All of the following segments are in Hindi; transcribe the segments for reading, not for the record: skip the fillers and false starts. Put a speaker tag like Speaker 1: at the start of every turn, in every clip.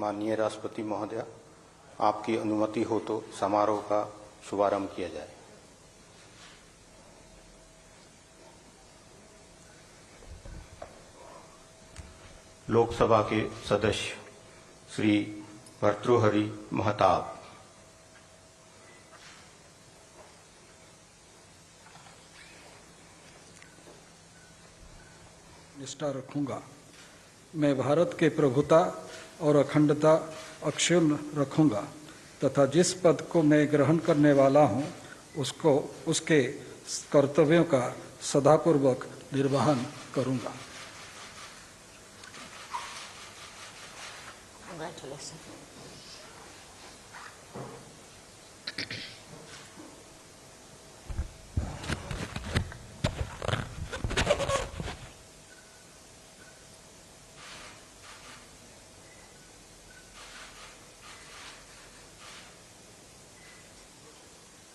Speaker 1: माननीय राष्ट्रपति महोदय, आपकी अनुमति हो तो समारोह का शुभारंभ किया जाए। लोकसभा के सदस्य श्री भर्तृहरि महताब।
Speaker 2: निष्ठा रखूंगा। मैं भारत के प्रभुता और अखंडता अक्षुण्ण रखूंगा तथा जिस पद को मैं ग्रहण करने वाला हूं उसके कर्तव्यों का सदापूर्वक निर्वहन करूंगा।
Speaker 3: Congratulations.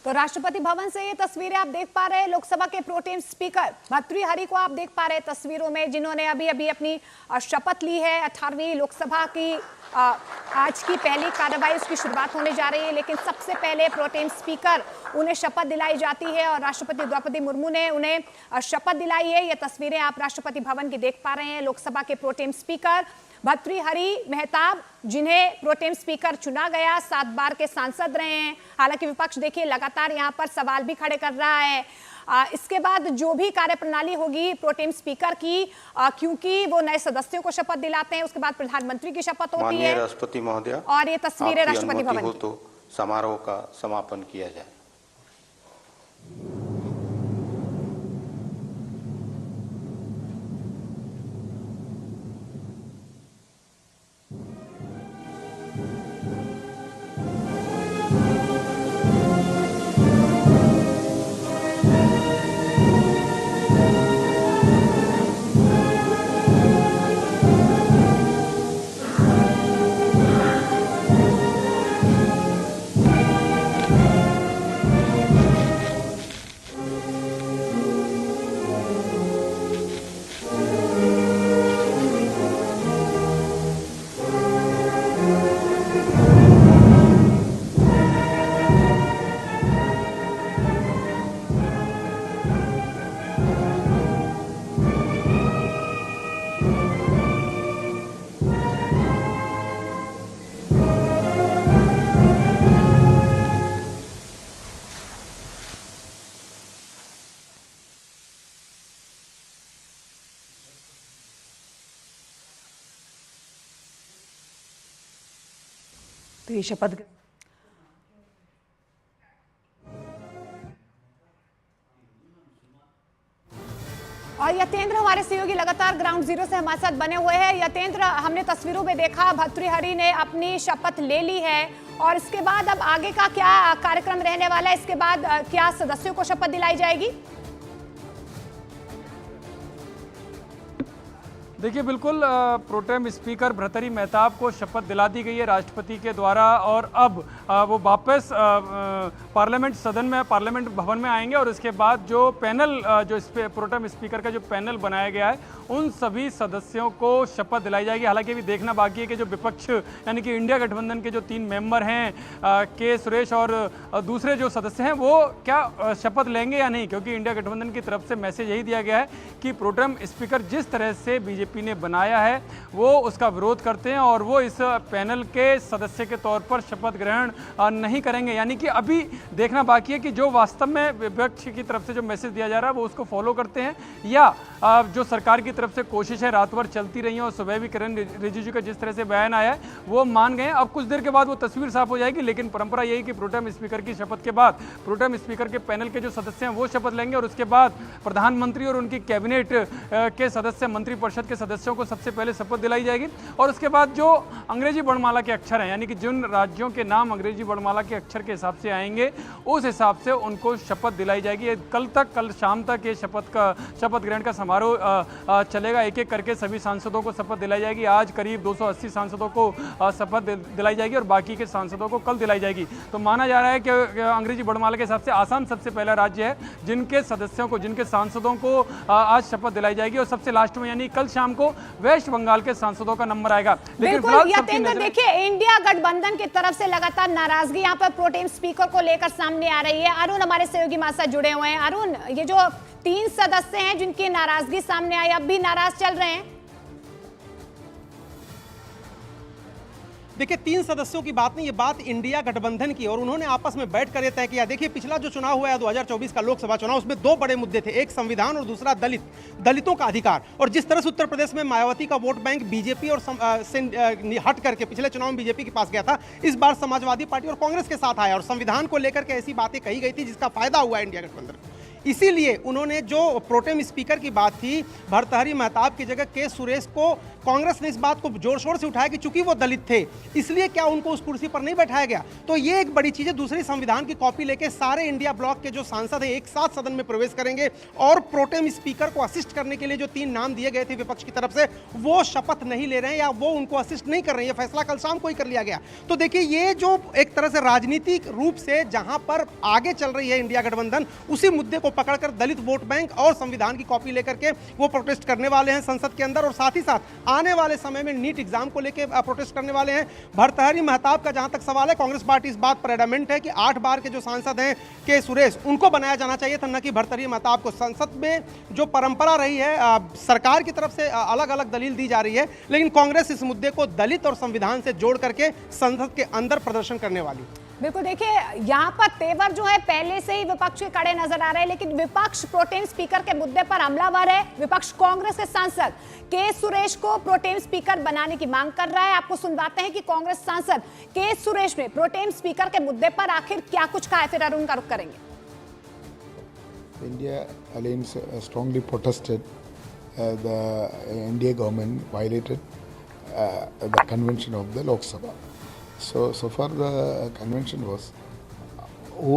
Speaker 4: तो राष्ट्रपति भवन से ये तस्वीरें आप देख पा रहे हैं। लोकसभा के प्रोटेम स्पीकर भर्तृहरि को आप देख पा रहे हैं तस्वीरों में, जिन्होंने अभी अभी अपनी शपथ ली है। 18वीं लोकसभा की आज की पहली कार्यवाही उसकी शुरुआत होने जा रही है, लेकिन सबसे पहले प्रोटेम स्पीकर उन्हें शपथ दिलाई जाती है और राष्ट्रपति द्रौपदी मुर्मू ने उन्हें शपथ दिलाई है। ये तस्वीरें आप राष्ट्रपति भवन की देख पा रहे हैं। लोकसभा के प्रोटेम स्पीकर भर्तृहरि महताब, जिन्हें प्रोटेम स्पीकर चुना गया, 7 बार के सांसद रहे हैं। हालांकि विपक्ष देखिए लगातार यहां पर सवाल भी खड़े कर रहा है। इसके बाद जो भी कार्यप्रणाली होगी प्रोटेम स्पीकर की, क्योंकि वो नए सदस्यों को शपथ दिलाते हैं, उसके बाद प्रधानमंत्री की शपथ होती है।
Speaker 1: राष्ट्रपति महोदय,
Speaker 4: और ये तस्वीरें राष्ट्रपति भवन की।
Speaker 1: तो समारोह का समापन किया जाए।
Speaker 4: तो ये शपथ और यतेंद्र हमारे सहयोगी लगातार ग्राउंड जीरो से हमारे साथ बने हुए हैं। यतेंद्र, हमने तस्वीरों में देखा भर्तृहरि ने अपनी शपथ ले ली है और इसके बाद अब आगे का क्या कार्यक्रम रहने वाला है? इसके बाद क्या सदस्यों को शपथ दिलाई जाएगी?
Speaker 5: देखिए, बिल्कुल प्रोटेम स्पीकर भर्तृहरि महताब को शपथ दिला दी गई है राष्ट्रपति के द्वारा और अब वो वापस पार्लियामेंट सदन में, पार्लियामेंट भवन में आएंगे और इसके बाद जो पैनल, जो प्रोटेम स्पीकर का जो पैनल बनाया गया है, उन सभी सदस्यों को शपथ दिलाई जाएगी। हालांकि अभी देखना बाकी है कि जो विपक्ष यानी कि इंडिया गठबंधन के जो 3 मेंबर हैं, के सुरेश और दूसरे जो सदस्य हैं, वो क्या शपथ लेंगे या नहीं, क्योंकि इंडिया गठबंधन की तरफ से मैसेज यही दिया गया है कि प्रोटेम स्पीकर जिस तरह से बीजेपी ने बनाया है वो उसका विरोध करते हैं और वो इस पैनल के सदस्य के तौर पर शपथ ग्रहण नहीं करेंगे। यानी कि अभी देखना बाकी है कि जो वास्तव में विपक्ष की तरफ से जो मैसेज दिया जा रहा है वो उसको फॉलो करते हैं या जो सरकार की तरफ से कोशिश है रात भर चलती रही है और सुबह भी किरण रिजिजू का जिस तरह से बयान आया है वो मान गए। अब कुछ देर के बाद वो तस्वीर साफ हो जाएगी, लेकिन परंपरा यही कि प्रोटेम स्पीकर की शपथ के बाद प्रोटेम स्पीकर के पैनल के जो सदस्य हैं वो शपथ लेंगे और उसके बाद प्रधानमंत्री और उनकी कैबिनेट के सदस्य, मंत्रिपरिषद के सदस्यों को सबसे पहले शपथ दिलाई जाएगी और उसके बाद जो अंग्रेजी वर्णमाला के अक्षर हैं, यानी कि जिन राज्यों के नाम अंग्रेजी वर्णमाला के अक्षर के हिसाब से आएंगे उस हिसाब से उनको शपथ दिलाई जाएगी। कल शाम तक ये शपथ ग्रहण का समारोह समारोह चलेगा। एक एक करके सभी सांसदों को शपथ दिलाई जाएगी। आज करीब 280 सांसदों को शपथ दिलाई जाएगी और बाकी के सांसदों को कल दिलाई जाएगी। तो माना जा रहा है कि अंग्रेजी वर्णमाला के हिसाब से आसाम सबसे पहला राज्य है जिनके सदस्यों को, जिनके सांसदों को आज शपथ दिलाई जाएगी और सबसे लास्ट में यानी कल शाम को वेस्ट बंगाल के सांसदों का नंबर आएगा। लेकिन
Speaker 4: बिल्कुल देखिए, इंडिया गठबंधन की तरफ से लगातार नाराजगी यहाँ पर प्रोटेम स्पीकर को लेकर सामने आ रही है। अरुण हमारे सहयोगी हमारे साथ जुड़े हुए हैं। अरुण, ये जो 3 सदस्य हैं जिनकी नाराजगी सामने आई, अब भी नाराज चल रहे हैं?
Speaker 3: देखिए, 3 सदस्यों की बात नहीं, ये बात इंडिया गठबंधन की, और उन्होंने आपस में बैठ कर ये तय किया। देखिए, पिछला जो चुनाव हुआ है 2024 का लोकसभा चुनाव, उसमें 2 बड़े मुद्दे थे, एक संविधान और दूसरा दलितों का अधिकार। और जिस तरह से उत्तर प्रदेश में मायावती का वोट बैंक बीजेपी और हट करके पिछले चुनाव में बीजेपी के पास गया था, इस बार समाजवादी पार्टी और कांग्रेस के साथ आया और संविधान को लेकर के ऐसी बातें कही गई थी जिसका फायदा हुआ इंडिया गठबंधन को। इसीलिए उन्होंने जो प्रोटेम स्पीकर की बात थी, भर्तृहरि महताब की जगह के सुरेश को, कांग्रेस ने इस बात को जोर शोर से उठाया कि चूंकि वो दलित थे इसलिए क्या उनको उस कुर्सी पर नहीं बैठाया गया। तो ये एक बड़ी चीज है। दूसरी, संविधान की कॉपी लेके सारे इंडिया ब्लॉक के जो सांसद हैं एक साथ सदन में प्रवेश करेंगे और प्रोटेम स्पीकर को असिस्ट करने के लिए जो 3 नाम दिए गए थे विपक्ष की तरफ से, वो शपथ नहीं ले रहे हैं या वो उनको असिस्ट नहीं कर रहे हैं। ये फैसला कल शाम को ही कर लिया गया। तो देखिए, ये जो एक तरह से राजनीतिक रूप से जहां पर आगे चल रही है इंडिया गठबंधन, उसी मुद्दे को पकड़कर दलित वोट बैंक और संविधान की कॉपी लेकर के वो प्रोटेस्ट करने वाले हैं संसद के अंदर, और साथ ही साथ आने वाले समय में नीट एग्जाम को लेकर प्रोटेस्ट करने वाले हैं। भर्तृहरि महताब का जहां तक सवाल है, कांग्रेस पार्टी इस बात पर एडमेंट है कि 8 बार के जो सांसद हैं के सुरेश, उनको बनाया जाना चाहिए था, न कि भर्तृहरि महताब को। संसद में जो परंपरा रही है, सरकार की तरफ से अलग अलग दलील दी जा रही है, लेकिन कांग्रेस इस मुद्दे को दलित और संविधान से जोड़ करके संसद के अंदर प्रदर्शन करने वाली।
Speaker 4: बिल्कुल, देखिए यहाँ पर तेवर जो है पहले से ही विपक्ष के कड़े नजर आ रहे हैं, लेकिन विपक्ष प्रोटेम स्पीकर के मुद्दे पर हमलावर है। विपक्ष कांग्रेस के सांसद के सुरेश को प्रोटेम स्पीकर बनाने की मांग कर रहा है। आपको सुनवाते हैं कि कांग्रेस सांसद के सुरेश ने प्रोटेम स्पीकर के मुद्दे पर आखिर क्या कुछ कहा है, फिर अरुण का रुख करेंगे।
Speaker 6: India Alliance strongly protested the India government violated the convention of the Lok Sabha. So far the convention was who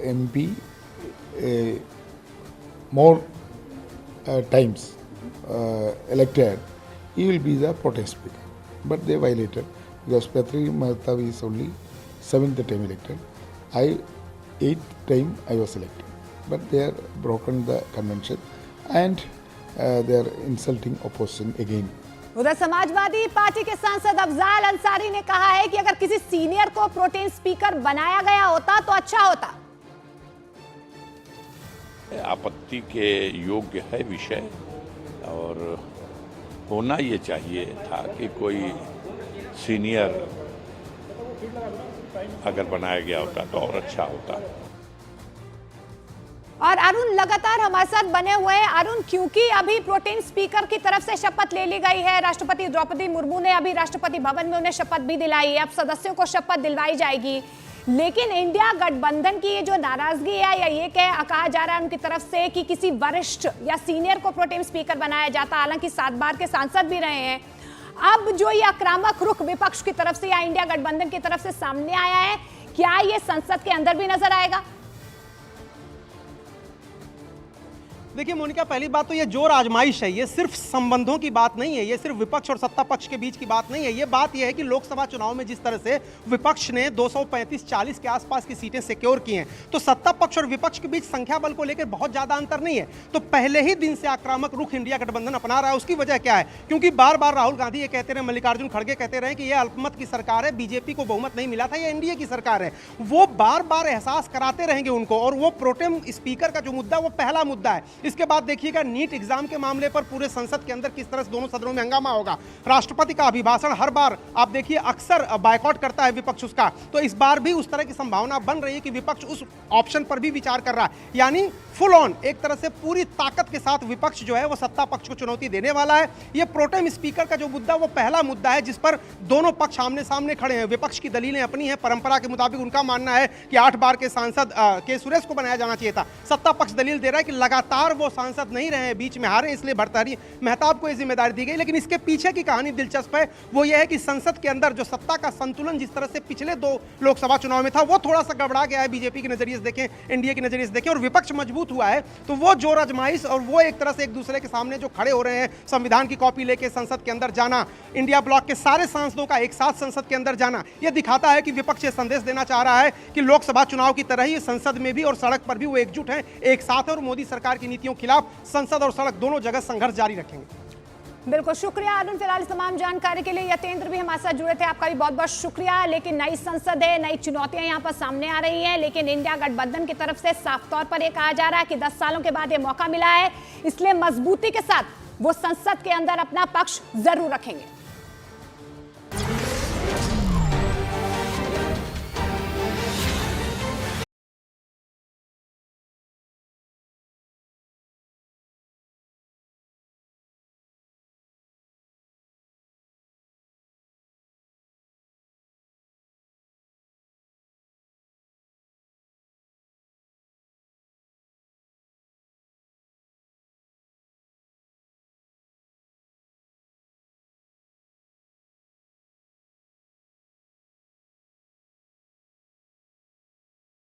Speaker 6: MP more times elected, he will be the protest speaker. But they violated because Bhartruhari Mahtab is only 7th time elected. 8th time I was elected. But they are broken the convention and they are insulting opposition again.
Speaker 4: उधर समाजवादी पार्टी के सांसद अफजाल अंसारी ने कहा है कि अगर किसी सीनियर को प्रोटेम स्पीकर बनाया गया होता तो अच्छा होता।
Speaker 7: आपत्ति के योग्य है विषय, और होना ये चाहिए था कि कोई सीनियर अगर बनाया गया होता तो और अच्छा होता।
Speaker 4: और अरुण लगातार हमारे साथ बने हुए हैं। अरुण, क्योंकि अभी प्रोटेम स्पीकर की तरफ से शपथ ले ली गई है, राष्ट्रपति द्रौपदी मुर्मू ने अभी राष्ट्रपति भवन में उन्हें शपथ भी दिलाई है, अब सदस्यों को शपथ दिलवाई जाएगी, लेकिन इंडिया गठबंधन की ये जो नाराजगी है या ये कहा जा रहा है उनकी तरफ से कि किसी वरिष्ठ या सीनियर को प्रोटेम स्पीकर बनाया जाता, हालांकि 7 बार के सांसद भी रहे हैं, अब जो ये आक्रामक रुख विपक्ष की तरफ से या इंडिया गठबंधन की तरफ से सामने आया है, क्या ये संसद के अंदर भी नजर आएगा?
Speaker 3: देखिए मोनिका, पहली बात तो ये जोर आजमाइश है, ये सिर्फ संबंधों की बात नहीं है, ये सिर्फ विपक्ष और सत्ता पक्ष के बीच की बात नहीं है। ये बात ये है कि लोकसभा चुनाव में जिस तरह से विपक्ष ने 235-40 के आसपास की सीटें सिक्योर की हैं, तो सत्ता पक्ष और विपक्ष के बीच संख्या बल को लेकर बहुत ज्यादा अंतर नहीं है। तो पहले ही दिन से आक्रामक रुख इंडिया गठबंधन अपना रहा है। उसकी वजह क्या है? क्योंकि बार बार राहुल गांधी ये कहते रहे, मल्लिकार्जुन खड़गे कहते रहे कि यह अल्पमत की सरकार है, बीजेपी को बहुमत नहीं मिला था, यह एनडीए की सरकार है। वो बार बार एहसास कराते रहेंगे उनको, और वो प्रोटेम स्पीकर का जो मुद्दा वो पहला मुद्दा है। इसके बाद देखिएगा नीट एग्जाम के मामले पर पूरे संसद के अंदर किस तरह से दोनों सदनों में हंगामा होगा। राष्ट्रपति का अभिभाषण हर बार आप देखिए अक्सर बायकॉट करता है विपक्ष उसका, तो इस बार भी उस तरह की संभावना बन रही है कि विपक्ष उस ऑप्शन पर भी विचार कर रहा है। यानी फुल ऑन एक तरह से पूरी ताकत के साथ विपक्ष जो है वो सत्ता पक्ष को चुनौती देने वाला है। ये प्रोटेम स्पीकर का जो मुद्दा वो पहला मुद्दा है जिस पर दोनों पक्ष आमने सामने खड़े हैं। विपक्ष की दलीलें अपनी हैं, परंपरा के मुताबिक उनका मानना है कि 8 बार के सांसद के सुरेश को बनाया जाना चाहिए था। सत्ता पक्ष दलील दे रहा है कि लगातार वो सांसद नहीं रहे, बीच में हारे, इसलिए भर्तृहरि महताब को यह जिम्मेदारी दी गई। लेकिन इसके पीछे की कहानी दिलचस्प है, वो ये है कि संसद के अंदर जो सत्ता का संतुलन जिस तरह से पिछले 2 लोकसभा चुनाव में था वो थोड़ा सा गड़बड़ा गया है। बीजेपी के नजरिए से देखें, एनडीए के नजरिए से देखें, और विपक्ष मजबूत मजबूत हुआ है, तो वो जोर आजमाइश और वो एक तरह से एक दूसरे के सामने जो खड़े हो रहे हैं, संविधान की कॉपी लेके संसद के अंदर जाना, इंडिया ब्लॉक के सारे सांसदों का एक साथ संसद के अंदर जाना, यह दिखाता है कि विपक्ष ये संदेश देना चाह रहा है कि लोकसभा चुनाव की तरह ही संसद में भी और सड़क पर भी वो एकजुट हैं, एक साथ है और मोदी सरकार की नीतियों के खिलाफ संसद और सड़क दोनों जगह संघर्ष जारी रखेंगे।
Speaker 4: बिल्कुल शुक्रिया अरुण, फिलहाल इस तमाम जानकारी के लिए। यतेंद्र भी हमारे साथ जुड़े थे, आपका भी बहुत बहुत शुक्रिया। लेकिन नई संसद है, नई चुनौतियां यहाँ पर सामने आ रही हैं, लेकिन इंडिया गठबंधन की तरफ से साफ तौर पर यह कहा जा रहा है कि 10 सालों के बाद ये मौका मिला है, इसलिए मजबूती के साथ वो संसद के अंदर अपना पक्ष जरूर रखेंगे।